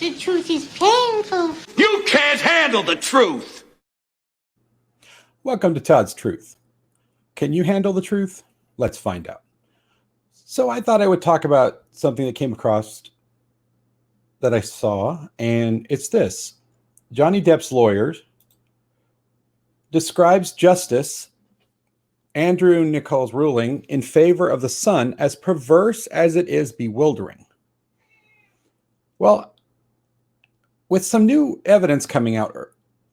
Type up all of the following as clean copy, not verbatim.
The truth is painful. You can't handle the truth. Welcome to Todd's Truth. Can you handle the truth? Let's find out. So I thought I would talk about something that came across that I saw, and it's this. Johnny Depp's lawyer describes Justice Andrew Nicol's ruling in favor of the son as perverse as it is bewildering. Well, with some new evidence coming out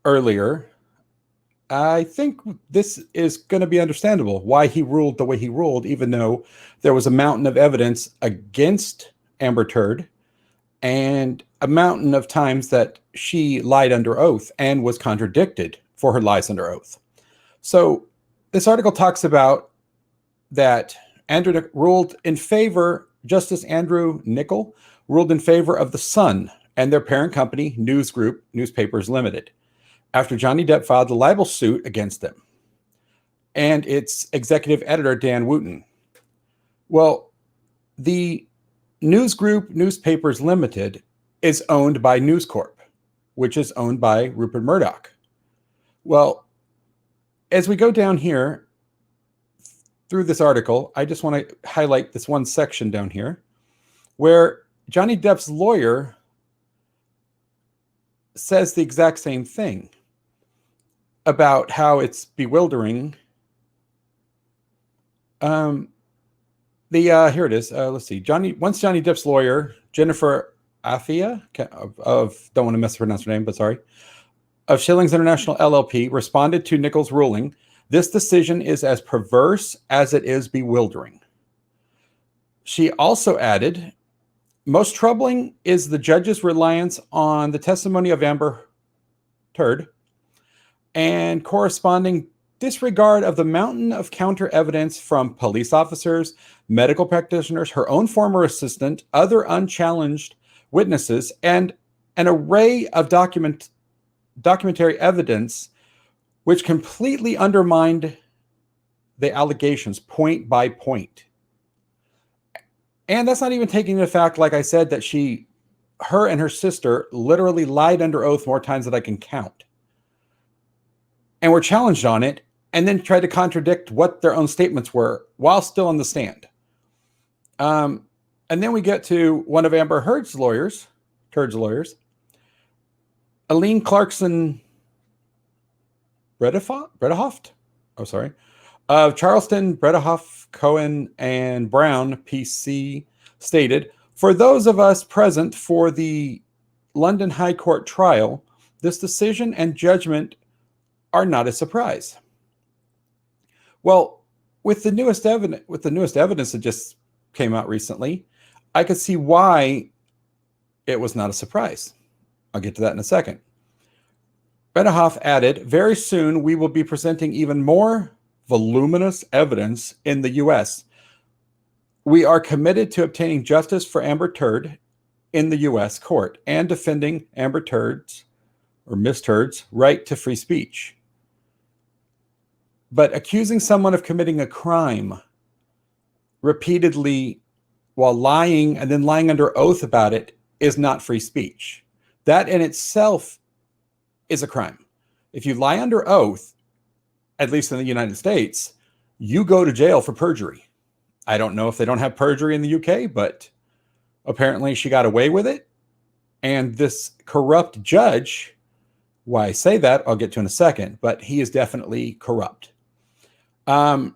earlier, I think this is going to be understandable why he ruled the way he ruled, even though there was a mountain of evidence against Amber Turd and a mountain of times that she lied under oath and was contradicted for her lies under oath. So this article talks about that Andrew ruled in favor, Justice Andrew Nicol ruled in favor of the Sun and their parent company, News Group Newspapers Limited, after Johnny Depp filed a libel suit against them and its executive editor, Dan Wooten. Well, the News Group Newspapers Limited is owned by News Corp, which is owned by Rupert Murdoch. Well, as we go down here through this article, I just want to highlight this one section down here where Johnny Depp's lawyer says the exact same thing about how it's bewildering. Here it is. Let's see. Once Johnny Depp's lawyer, Jennifer Afia, don't want to mispronounce her name, but sorry, of Schillings International LLP, responded to Nicol's ruling. This decision is as perverse as it is bewildering. She also added, most troubling is the judge's reliance on the testimony of Amber Turd and corresponding disregard of the mountain of counter evidence from police officers, medical practitioners, her own former assistant, other unchallenged witnesses, and an array of documentary evidence which completely undermined the allegations point by point. And that's not even taking the fact, like I said, that her and her sister literally lied under oath more times than I can count. And were challenged on it, and then tried to contradict what their own statements were while still on the stand. And then we get to one of Amber Heard's lawyers, Aline Clarkson Bredehoft, of Charleston, Bredehoft, Cohen, and Brown, PC, stated, for those of us present for the London High Court trial, this decision and judgment are not a surprise. Well, with the newest evidence that just came out recently, I could see why it was not a surprise. I'll get to that in a second. Bredehoft added, very soon we will be presenting even more voluminous evidence in the U.S. We are committed to obtaining justice for Amber Turd in the U.S. court and defending Amber Turd's or Miss Turd's right to free speech. But accusing someone of committing a crime repeatedly while lying and then lying under oath about it is not free speech. That in itself is a crime. If you lie under oath, at least in the United States, you go to jail for perjury. I don't know if they don't have perjury in the UK, but apparently she got away with it. And this corrupt judge, why I say that, I'll get to in a second, but he is definitely corrupt. A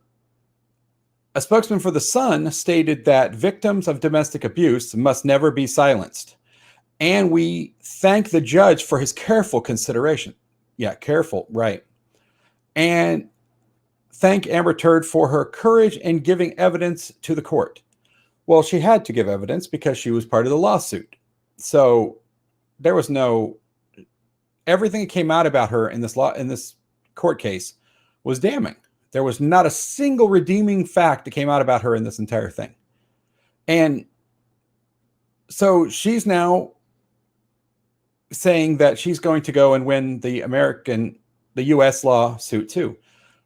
spokesman for The Sun stated that victims of domestic abuse must never be silenced. And we thank the judge for his careful consideration. Yeah, careful, right. And thank Amber Turd for her courage in giving evidence to the court. Well, she had to give evidence because she was part of the lawsuit. So there was everything that came out about her in this court case was damning. There was not a single redeeming fact that came out about her in this entire thing. And so she's now saying that she's going to go and win the U.S. lawsuit too,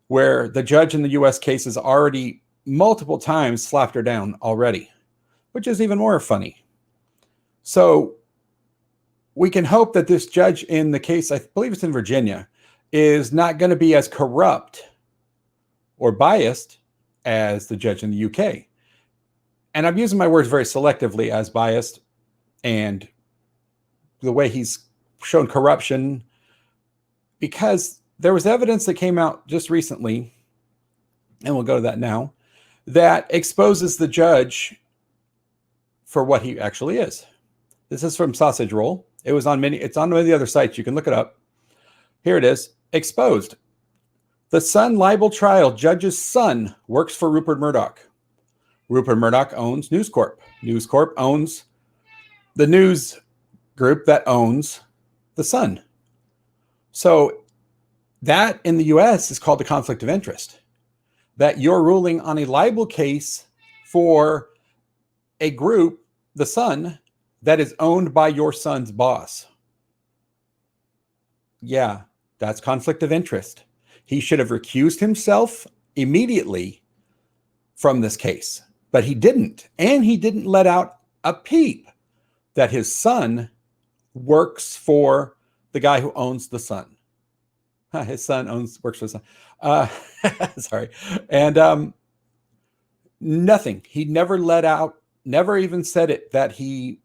where the judge in the U.S. case has already multiple times slapped her down already, which is even more funny. So we can hope that this judge in the case, I believe it's in Virginia, is not going to be as corrupt or biased as the judge in the UK. And I'm using my words very selectively, as biased, and the way he's shown corruption, because there was evidence that came out just recently, and we'll go to that now, that exposes the judge for what he actually is. This is from Sausage Roll. It was on it's on many of the other sites. You can look it up. Here it is. Exposed. The Sun libel trial judge's son works for Rupert Murdoch. Rupert Murdoch owns News Corp. News Corp owns the news group that owns the Sun. So that in the US is called the conflict of interest. That you're ruling on a libel case for a group, the Sun, that is owned by your son's boss. Yeah, that's conflict of interest. He should have recused himself immediately from this case, but he didn't. And he didn't let out a peep that his son works for the guy who owns the Sun. His son works for the Sun. Sorry. And nothing. He never let out, never even said it that he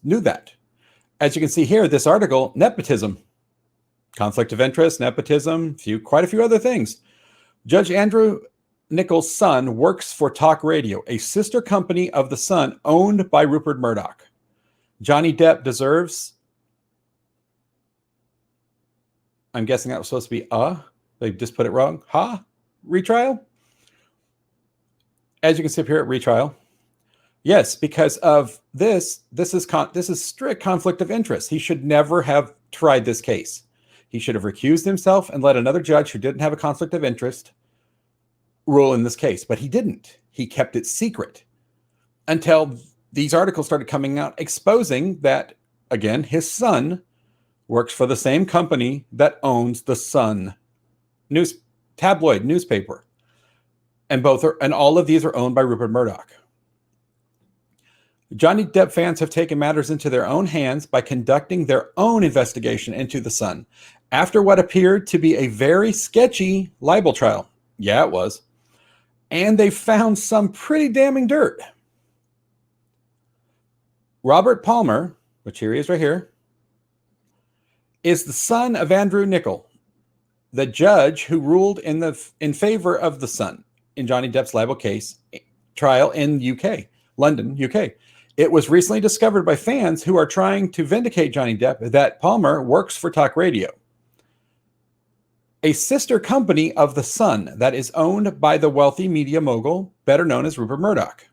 knew that. As you can see here, this article, nepotism, conflict of interest, nepotism, quite a few other things. Judge Andrew Nichols' son works for Talk Radio, a sister company of the Sun owned by Rupert Murdoch. Johnny Depp deserves, I'm guessing that was supposed to be they just put it wrong. Retrial. As you can see up here at retrial. Yes, because of this is strict conflict of interest. He should never have tried this case. He should have recused himself and let another judge who didn't have a conflict of interest rule in this case, but he didn't. He kept it secret until these articles started coming out exposing that, again, his son works for the same company that owns the Sun tabloid newspaper. And all of these are owned by Rupert Murdoch. Johnny Depp fans have taken matters into their own hands by conducting their own investigation into the Sun after what appeared to be a very sketchy libel trial. Yeah, it was. And they found some pretty damning dirt. Robert Palmer, which here he is right here, is the son of Andrew Nichols, the judge who ruled in favor of the Sun in Johnny Depp's libel case trial in UK, London, UK. It was recently discovered by fans who are trying to vindicate Johnny Depp that Palmer works for Talk Radio, a sister company of the Sun that is owned by the wealthy media mogul, better known as Rupert Murdoch.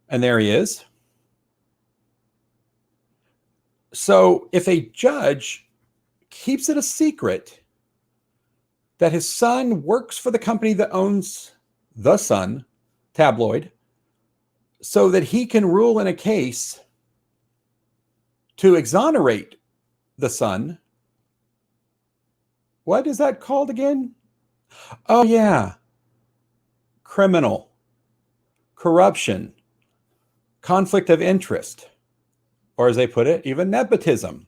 And there he is. So if a judge keeps it a secret that his son works for the company that owns the Sun tabloid, so that he can rule in a case to exonerate the Sun. What is that called again? Oh, yeah. Criminal, corruption, conflict of interest, or as they put it, even nepotism.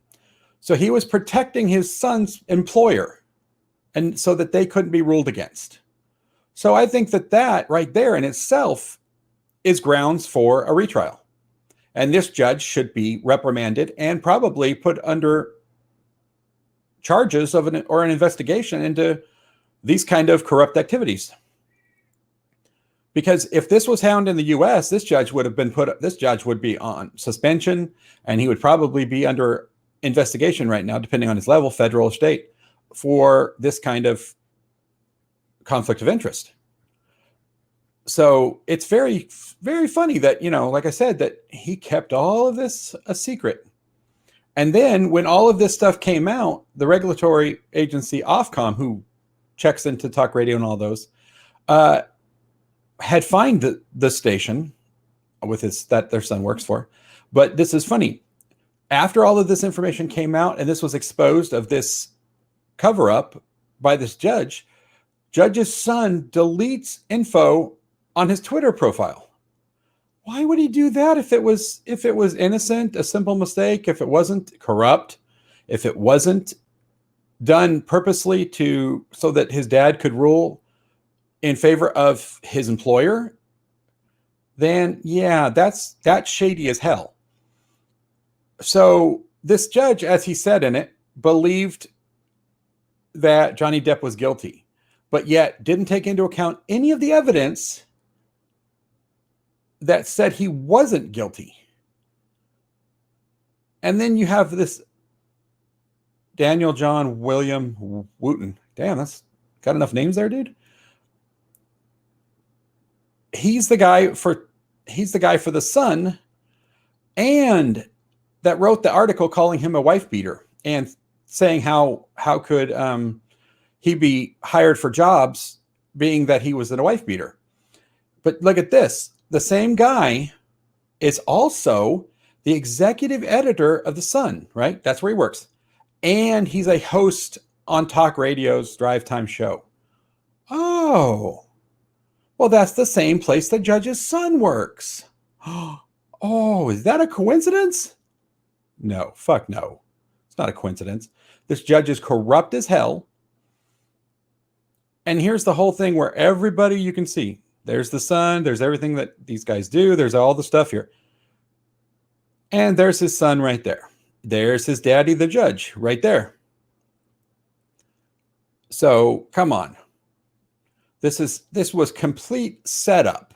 So he was protecting his son's employer, and so that they couldn't be ruled against. So I think that right there in itself is grounds for a retrial. And this judge should be reprimanded and probably put under charges of an investigation into these kind of corrupt activities. Because if this was found in the US, this judge would be on suspension, and he would probably be under investigation right now, depending on his level, federal or state, for this kind of conflict of interest. So it's very, very funny that, like I said, that he kept all of this a secret. And then when all of this stuff came out, the regulatory agency Ofcom, who checks into Talk Radio and all those, had fined the station with that their son works for. But this is funny. After all of this information came out and this was exposed of this cover-up by this judge's son deletes info on his Twitter profile. Why would he do that if it was innocent, a simple mistake, if it wasn't corrupt, if it wasn't done purposely so that his dad could rule in favor of his employer? Then yeah, that's shady as hell. So this judge, as he said in it, believed that Johnny Depp was guilty, but yet didn't take into account any of the evidence that said he wasn't guilty. And then you have this Daniel John William Wooten. Damn, that's got enough names there, dude. He's the guy for the Sun, and that wrote the article calling him a wife beater and saying how could he be hired for jobs being that he was a wife beater. But look at this. The same guy is also the executive editor of the Sun, right? That's where he works. And he's a host on talk radio's drive time show. Oh, well, that's the same place the judge's son works. Oh, is that a coincidence? No, fuck no. It's not a coincidence. This judge is corrupt as hell. And here's the whole thing where everybody you can see. There's the Sun. There's everything that these guys do. There's all the stuff here. And there's his son right there. There's his daddy, the judge, right there. So come on. This was complete setup,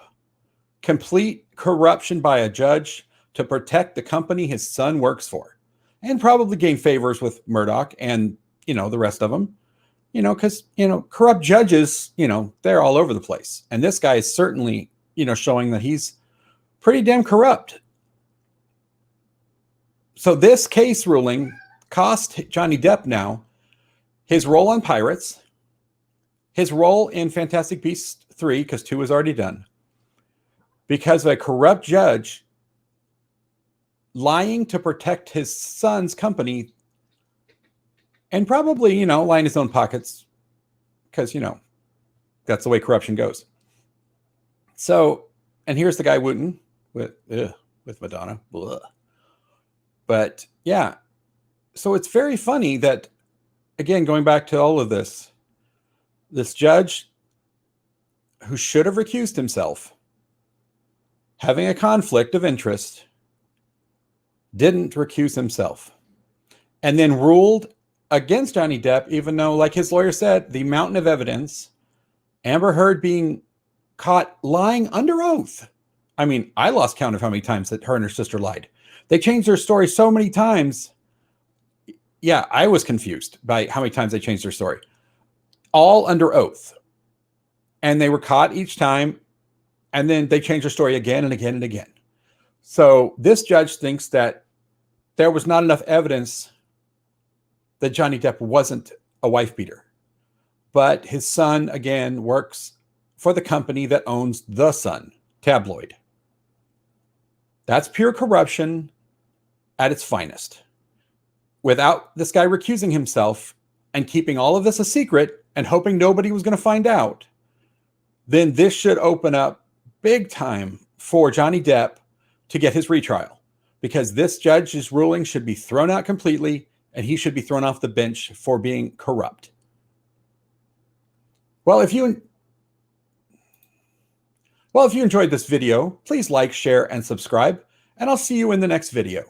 complete corruption by a judge to protect the company his son works for, and probably gain favors with Murdoch and the rest of them. Because corrupt judges, they're all over the place, and this guy is certainly showing that he's pretty damn corrupt. So this case ruling cost Johnny Depp now his role on Pirates, his role in Fantastic Beasts 3, because 2 was already done, because of a corrupt judge lying to protect his son's company, and probably, line his own pockets, because, that's the way corruption goes. So, and here's the guy Wooten with Madonna. Blah. But yeah, so it's very funny that, again, going back to all of this judge who should have recused himself, having a conflict of interest, didn't recuse himself, and then ruled against Johnny Depp, even though, like his lawyer said, the mountain of evidence, Amber Heard being caught lying under oath. I mean, I lost count of how many times that her and her sister lied. They changed their story so many times. Yeah, I was confused by how many times they changed their story. All under oath. And they were caught each time, and then they changed their story again and again and again. So this judge thinks that there was not enough evidence that Johnny Depp wasn't a wife beater. But his son, again, works for the company that owns The Sun tabloid. That's pure corruption at its finest. Without this guy recusing himself and keeping all of this a secret and hoping nobody was going to find out, then this should open up big time for Johnny Depp to get his retrial, because this judge's ruling should be thrown out completely, and he should be thrown off the bench for being corrupt. Well, if you enjoyed this video, please like, share, and subscribe, and I'll see you in the next video.